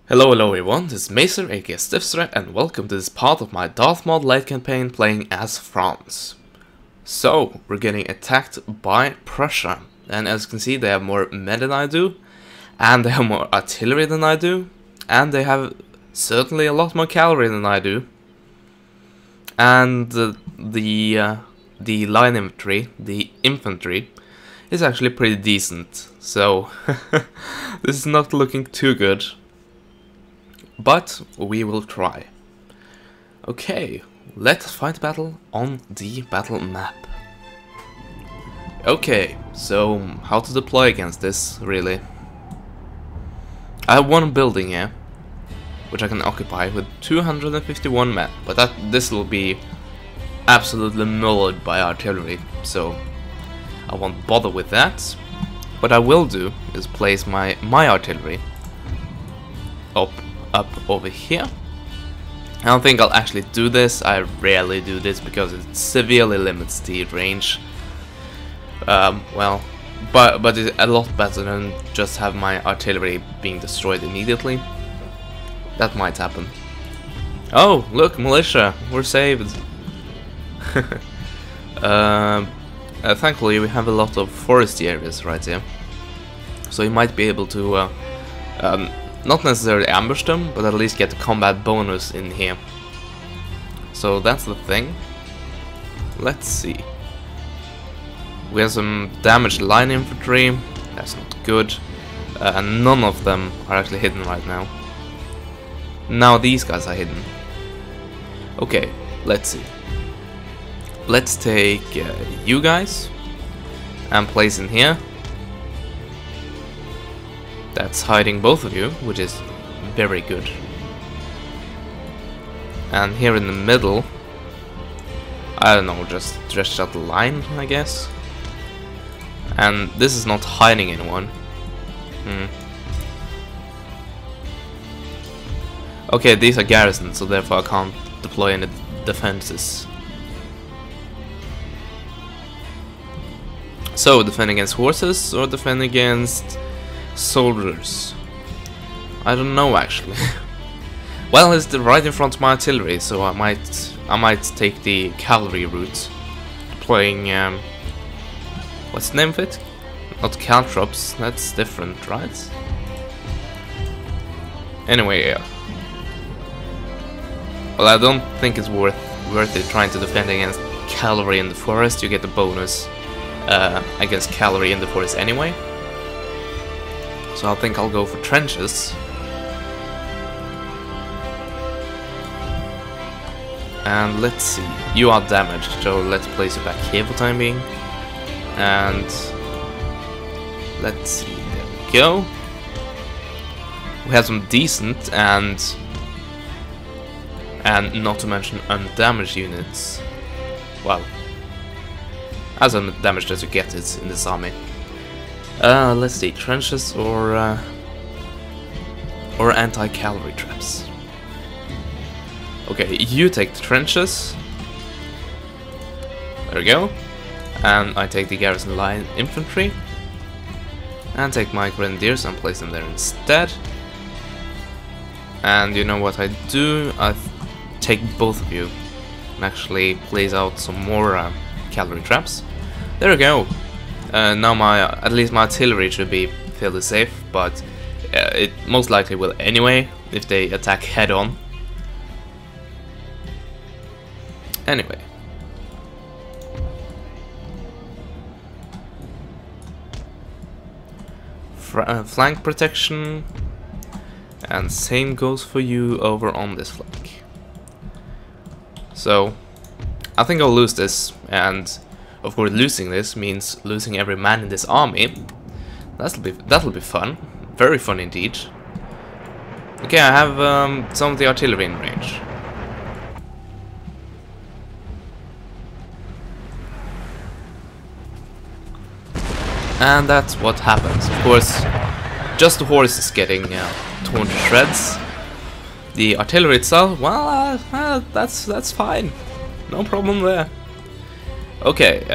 Hello everyone, this is Massacre aka Stiffstra, and welcome to this part of my Darthmod late campaign playing as France. So, we're getting attacked by Prussia, and as you can see they have more men than I do, and they have more artillery than I do, and they have certainly a lot more cavalry than I do. And the line infantry, is actually pretty decent, so this is not looking too good. But we will try. Okay, let's fight battle on the battle map. Okay, so how to deploy against this, really? I have one building here, which I can occupy with 251 men, but this will be absolutely mullered by artillery, so I won't bother with that. What I will do is place my artillery up over here. I don't think I'll actually do this. I rarely do this because it severely limits the range. Well, but it's a lot better than just have my artillery being destroyed immediately. That might happen. Oh, look, militia, we're saved. Thankfully, we have a lot of foresty areas right here, so you might be able to not necessarily ambush them, but at least get the combat bonus in here. So that's the thing. Let's see. We have some damaged line infantry. That's not good. And none of them are actually hidden right now. Now these guys are hidden. Okay, let's see. Let's take you guys and place in here. That's hiding both of you, which is very good. And here in the middle, I don't know, just stretch out the line, I guess. And this is not hiding anyone. Okay, these are garrisons, so therefore I can't deploy any defenses. So, defend against horses or defend against soldiers? I don't know actually. Well, it's right in front of my artillery, so I might take the cavalry route, deploying what's the name of it? Not caltrops. That's different, right? Anyway, yeah. Well, I don't think it's worth it trying to defend against cavalry in the forest. You get the bonus against cavalry in the forest anyway. So I think I'll go for trenches. And let's see, you are damaged, so let's place you back here for the time being. And let's see, there we go. We have some decent and not to mention undamaged units. Well, as undamaged as you get it in this army. Let's see, trenches or anti-cavalry traps. Okay, you take the trenches. There we go. And I take the garrison line infantry. And take my grenadiers and place them there instead. And you know what I do? I take both of you and actually place out some more cavalry traps. There we go. Now at least my artillery should be fairly safe, but it most likely will anyway if they attack head on. Anyway. Flank protection, and same goes for you over on this flank. So I think I'll lose this, and of course, losing this means losing every man in this army. That'll be fun, very fun indeed. Okay, I have some of the artillery in range. And that's what happens. Of course, just the horse is getting torn to shreds. The artillery itself, well, that's fine, no problem there. Okay,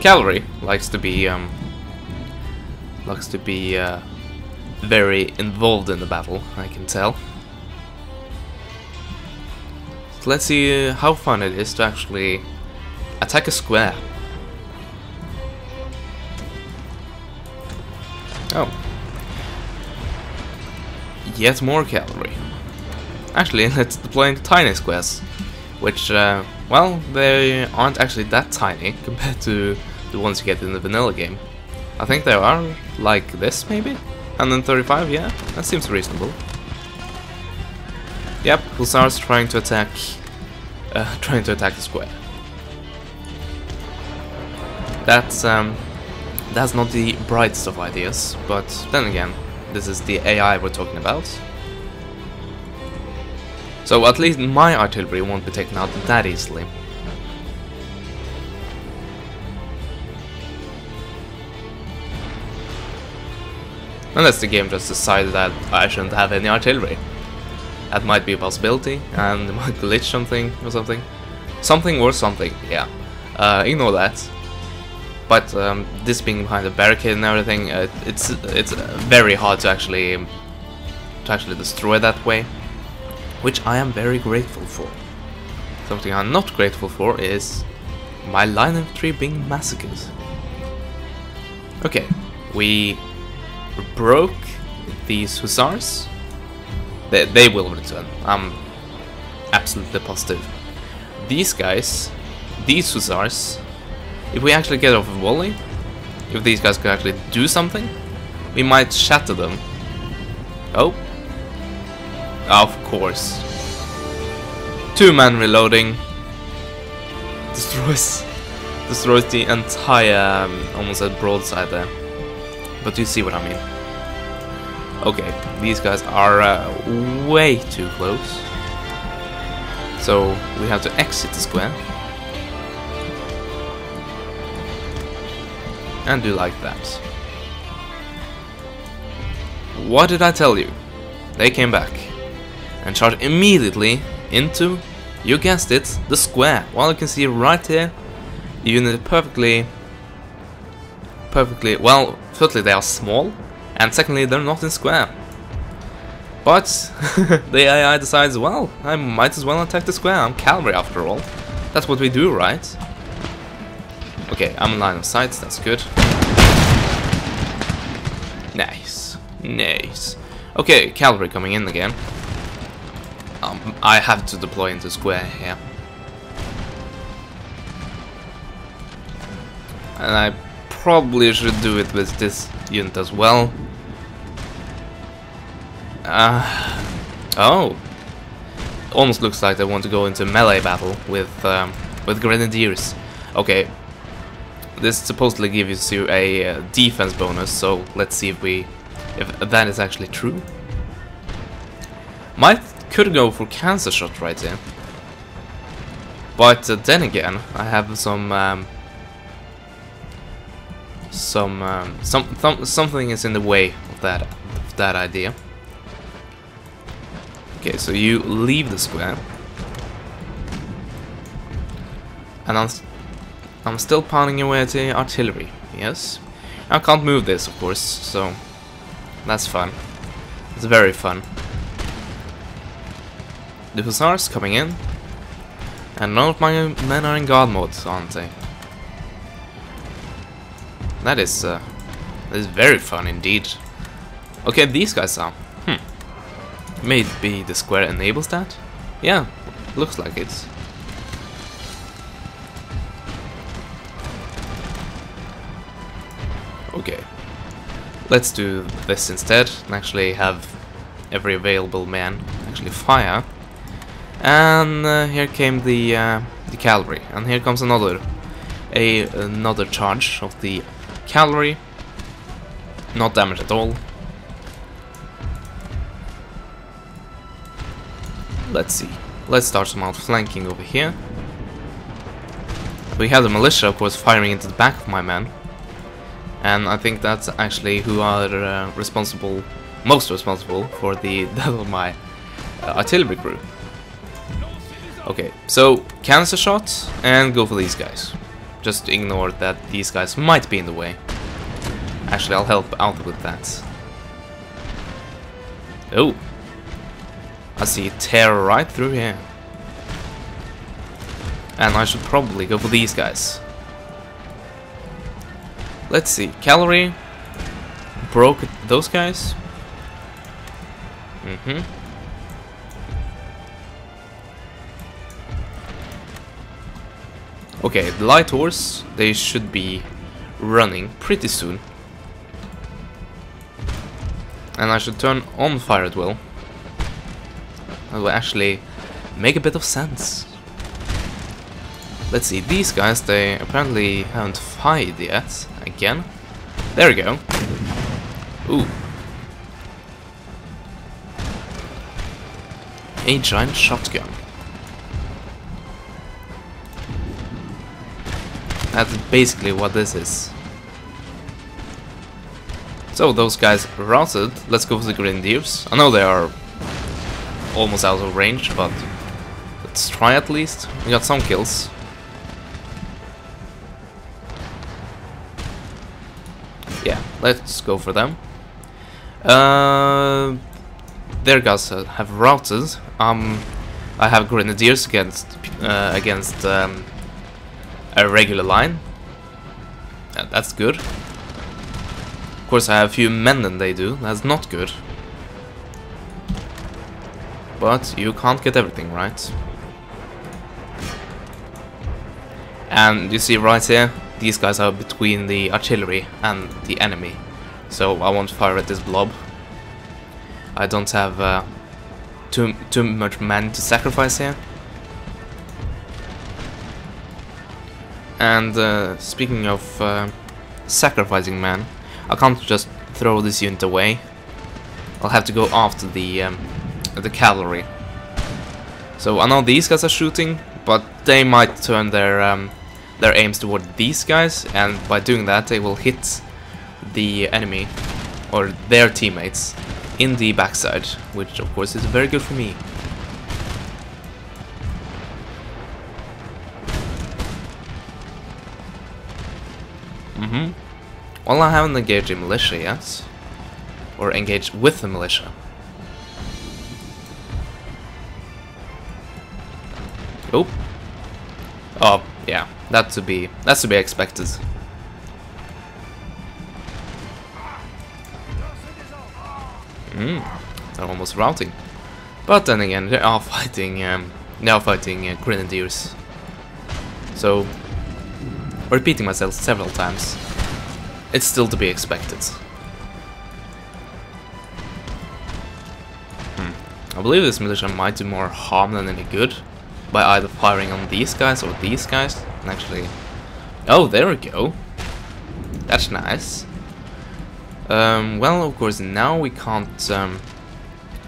cavalry likes to be very involved in the battle, I can tell. So let's see how fun it is to actually attack a square. Oh. Yet more cavalry. Actually, let's deploy tiny squares, which, well, they aren't actually that tiny compared to the ones you get in the vanilla game. I think they are like this, maybe? 135, yeah, that seems reasonable. Yep, Hussars trying to attack the square. That's not the brightest of ideas, but then again, this is the AI we're talking about. So at least my artillery won't be taken out that easily. Unless the game just decided that I shouldn't have any artillery. That might be a possibility, and it might glitch something or something. Something, yeah. Ignore that. But this being behind the barricade and everything, it's very hard to actually destroy that way, which I am very grateful for. Something I'm not grateful for is my line infantry being massacred. Okay, we broke these hussars. They will return. I'm absolutely positive. These guys, these hussars, if we actually get off a volley, if these guys could actually do something, we might shatter them. Oh, of course. 2-man reloading destroys the entire almost a broadside there. But you see what I mean. Okay, these guys are way too close. So we have to exit the square. And do like that. What did I tell you? They came back and charged immediately into, you guessed it, the square. Well, you can see right here, the unit perfectly, well, firstly they are small, and secondly they're not in square. But the AI decides, well, I might as well attack the square, I'm cavalry after all. That's what we do, right? Okay, I'm in line of sight, that's good. Nice, nice. Okay, cavalry coming in again. I have to deploy into square here. And I probably should do it with this unit as well. Oh. Almost looks like they want to go into melee battle with grenadiers. Okay. This supposedly gives you a defense bonus, so let's see if that is actually true. Could go for cancer shot right here, but then again, I have something is in the way of that idea. Okay, so you leave the square, and I'm still pounding away at the artillery. Yes, I can't move this, of course, so that's fun. It's very fun. The hussars coming in, and none of my men are in guard mode, aren't they? That is very fun indeed. Okay, these guys are. Maybe the square enables that? Yeah, looks like it. Okay, let's do this instead and actually have every available man actually fire. And here came the cavalry, and here comes another charge of the cavalry. Not damaged at all. Let's see. Let's start some outflanking over here. We have the militia, of course, firing into the back of my men, and I think that's actually who are most responsible for the death of my artillery crew. Okay, so cancer shot and go for these guys. Just ignore that these guys might be in the way. Actually, I'll help out with that. Oh, I see it tear right through here. And I should probably go for these guys. Let's see, cavalry broke those guys. Okay, the light horse, they should be running pretty soon. And I should turn on fire at will. That will actually make a bit of sense. Let's see, these guys, they apparently haven't fired yet. Again. There we go. Ooh. A giant shotgun. That's basically what this is. So those guys routed. Let's go for the Grenadiers. I know they are almost out of range, but let's try at least. We got some kills. Yeah, let's go for them. Their guys have routed. I have Grenadiers against a regular line. That's good. Of course, I have fewer men than they do. That's not good. But you can't get everything right. And you see right here, these guys are between the artillery and the enemy. So I won't fire at this blob. I don't have too much men to sacrifice here. And speaking of sacrificing men, I can't just throw this unit away. I'll have to go after the cavalry. So I know these guys are shooting, but they might turn their aims toward these guys, and by doing that they will hit the enemy or their teammates in the backside, which of course is very good for me. Well, I haven't engaged a militia yet, or engaged with the militia. Oh, yeah, that's to be expected. They're almost routing, but then again, they are fighting Grenadiers. So, repeating myself several times, it's still to be expected. I believe this militia might do more harm than any good by either firing on these guys or these guys. And actually, oh, there we go. That's nice. Well, of course, now we can't.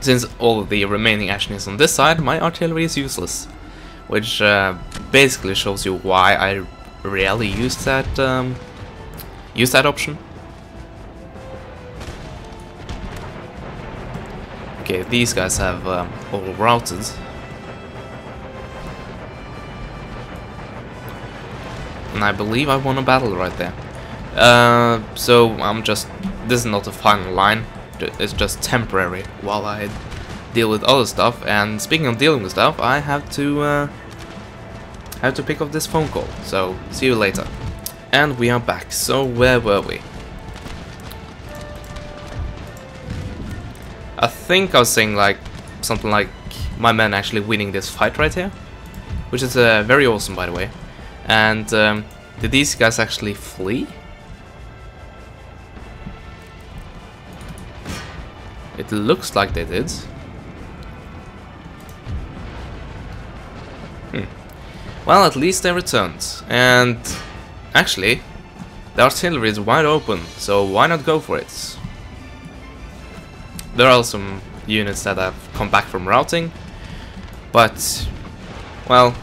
Since all of the remaining action is on this side, my artillery is useless, which basically shows you why I rarely use that option. Okay, these guys have all routed. And I believe I won a battle right there. So this is not a final line, it's just temporary while I deal with other stuff. And speaking of dealing with stuff, I have to pick up this phone call, so see you later. And we are back. So where were we? I think I was saying something like my men actually winning this fight right here, which is very awesome, by the way. And did these guys actually flee? It looks like they did. Well, at least they returned. And actually, the artillery is wide open, so why not go for it? There are some units that have come back from routing, but, well,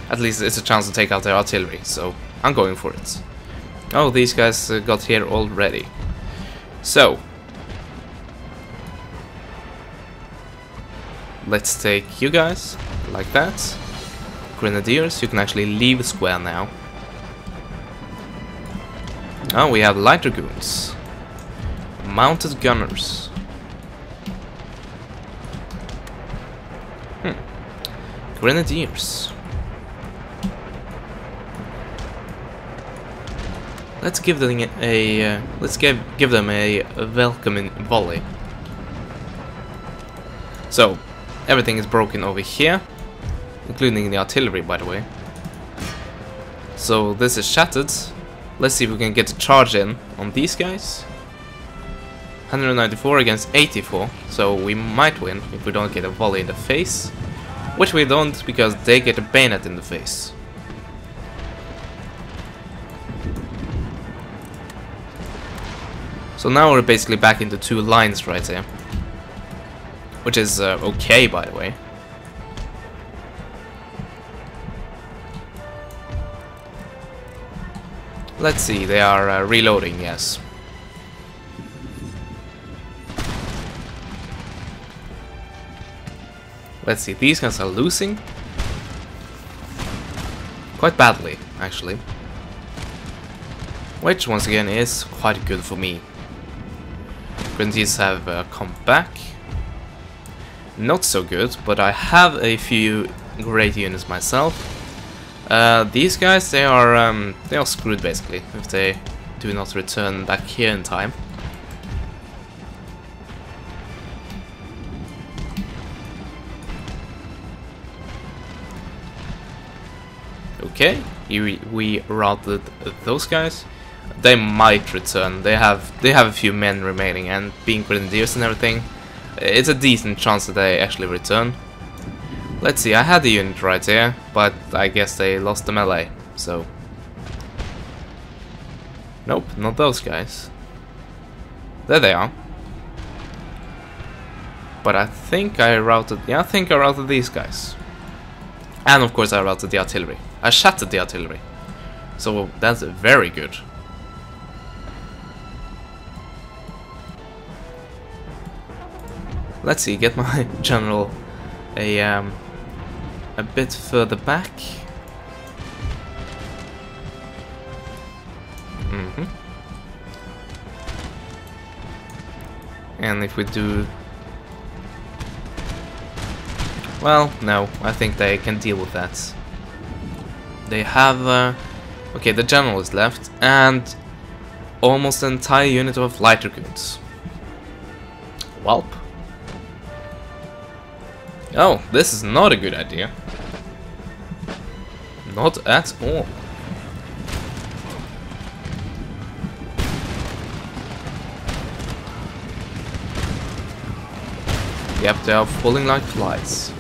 at least it's a chance to take out their artillery, so I'm going for it. Oh, these guys got here already. So, let's take you guys, like that. Grenadiers, you can actually leave the square now. Oh, we have light dragoons. Mounted gunners. Grenadiers. Let's give them a give them a welcoming volley. So everything is broken over here, including the artillery, by the way. So this is shattered. Let's see if we can get a charge in on these guys. 194 against 84, so we might win if we don't get a volley in the face. Which we don't, because they get a bayonet in the face. So now we're basically back into 2 lines right here. Which is okay, by the way. Let's see, they are reloading, yes. Let's see, these guys are losing. Quite badly, actually. Which, once again, is quite good for me. Grenadiers have come back. Not so good, but I have a few great units myself. These guys, they are screwed basically if they do not return back here in time. Okay, we routed those guys. They might return. They have a few men remaining, and being grenadiers and everything, it's a decent chance that they actually return. Let's see, I had the unit right here, but I guess they lost the melee, so... Nope, not those guys. There they are. But I think I routed... Yeah, I think I routed these guys. And of course I routed the artillery. I shattered the artillery. So that's very good. Let's see, get my general a bit further back. And if we do... Well, no, I think they can deal with that. They have... okay, the general is left, and almost an entire unit of light dragoons. Welp. Oh, this is not a good idea. Not at all. Yep, they are falling like flies.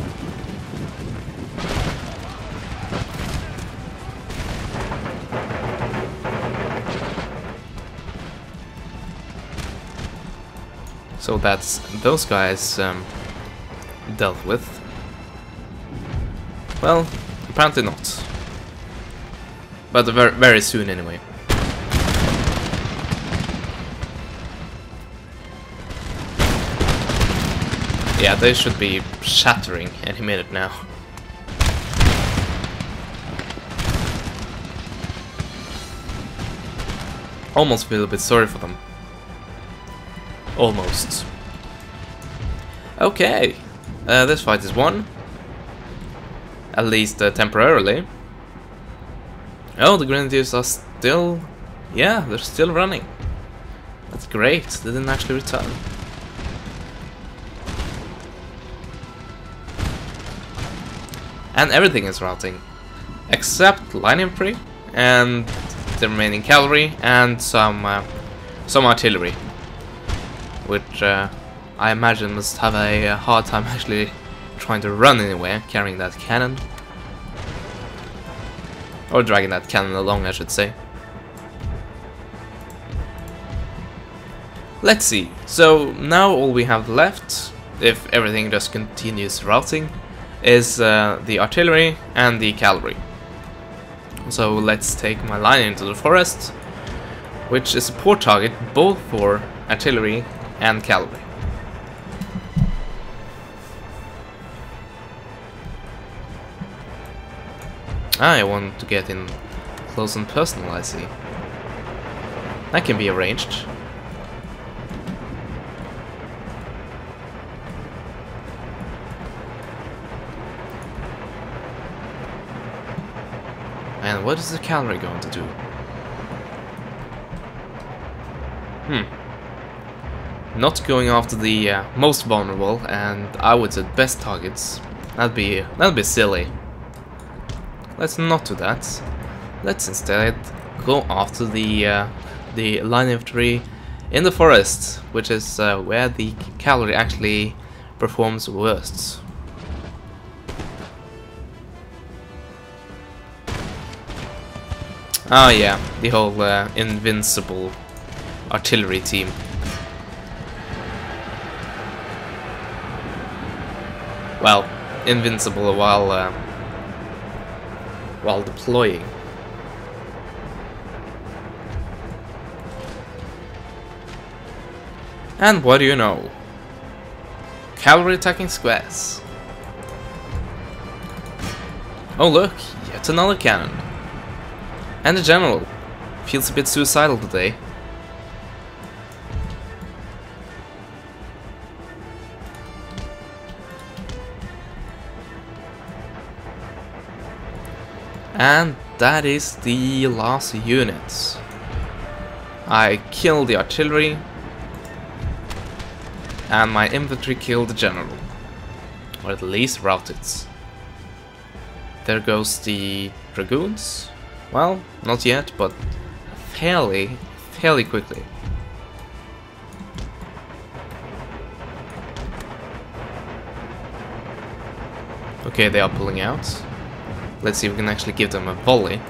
So that's those guys dealt with. Well, apparently not. But very, very soon anyway. Yeah, they should be shattering any minute now. Almost feel a bit sorry for them. Almost. Okay, this fight is won. At least temporarily. Oh, the Grenadiers are still... Yeah, they're still running. That's great, they didn't actually return. And everything is routing. Except line infantry and the remaining cavalry and some artillery. Which I imagine must have a hard time actually trying to run anywhere, carrying that cannon. Or dragging that cannon along, I should say. Let's see. So now all we have left, if everything just continues routing, is the artillery and the cavalry. So let's take my line into the forest, which is a poor target both for artillery and cavalry. I want to get in close and personal, I see. That can be arranged. And what is the cavalry going to do? Not going after the most vulnerable and I would say best targets. That'd be silly. Let's not do that. Let's instead go after the line infantry in the forest, which is where the cavalry actually performs worst. Oh yeah, the whole invincible artillery team. Well, invincible while deploying. And what do you know? Cavalry attacking squares. Oh look, yet another cannon. And the general feels a bit suicidal today. And that is the last unit. I killed the artillery. And my infantry killed the general. Or at least routed. There goes the dragoons. Well, not yet, but fairly quickly. Okay, they are pulling out. Let's see if we can actually give them a volley.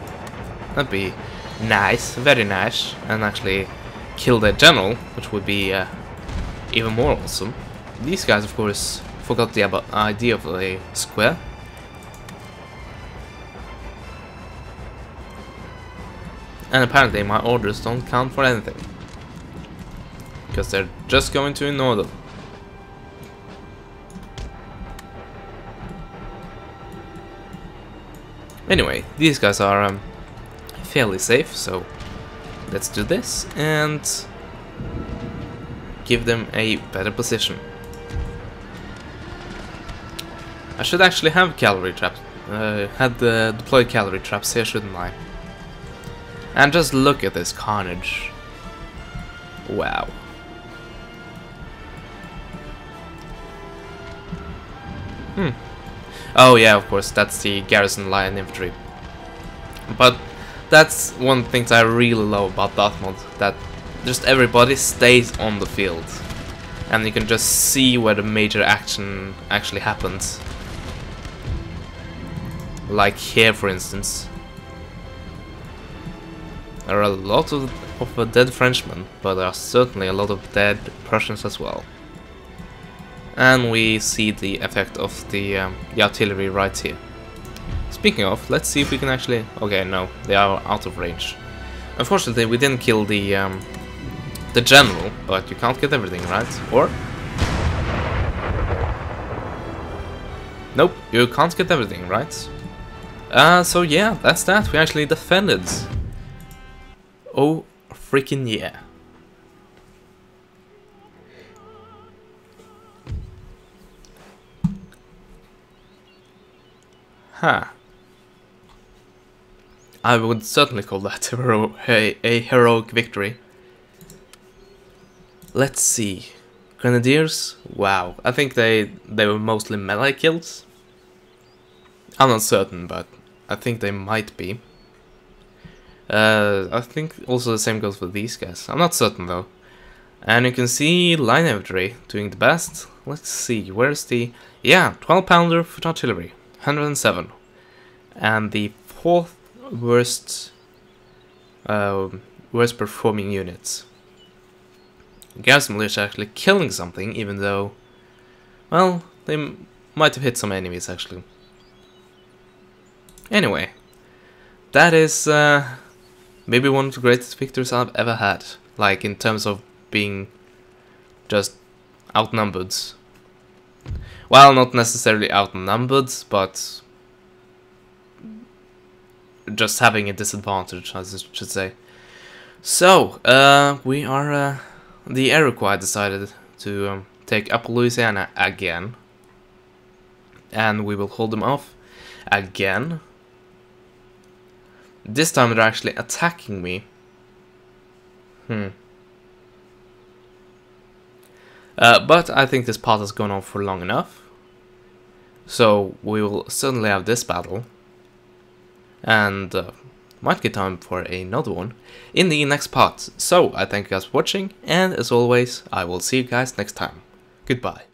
That'd be nice, very nice. And actually kill their general, which would be even more awesome. These guys, of course, forgot the idea of a square. And apparently my orders don't count for anything. Because they're just going to ignore them. Anyway, these guys are fairly safe, so let's do this and give them a better position. I should actually have cavalry traps, had the deployed cavalry traps here, shouldn't I? And just look at this carnage. Wow. Oh yeah, of course, that's the garrison line infantry. But that's one thing that I really love about Darthmod, that just everybody stays on the field. And you can just see where the major action actually happens. Like here, for instance. There are a lot of dead Frenchmen, but there are certainly a lot of dead Prussians as well. And we see the effect of the artillery right here. Speaking of, let's see if we can actually... Okay, no, they are out of range. Unfortunately, we didn't kill the general, but you can't get everything, right? Or? Nope, you can't get everything, right? So yeah, that's that. We actually defended. Oh, freaking yeah. Huh. I would certainly call that a heroic victory. Let's see. Grenadiers? Wow. I think they were mostly melee kills. I'm not certain, but I think they might be. I think also the same goes for these guys. I'm not certain though. And you can see line infantry doing the best. Let's see, where's the... Yeah, 12-pounder foot artillery. 107. And the fourth worst performing unit. Garrison militia actually killing something, even though, well, they might have hit some enemies actually. Anyway, that is maybe one of the greatest victories I've ever had. Like in terms of being just outnumbered. Well, not necessarily outnumbered, but just having a disadvantage, as I should say. So, we are, the Iroquois decided to take Upper Louisiana again. And we will hold them off again. This time they're actually attacking me. But I think this part has gone on for long enough. So we will certainly have this battle. And might get time for another one in the next part. So I thank you guys for watching, and as always, I will see you guys next time. Goodbye.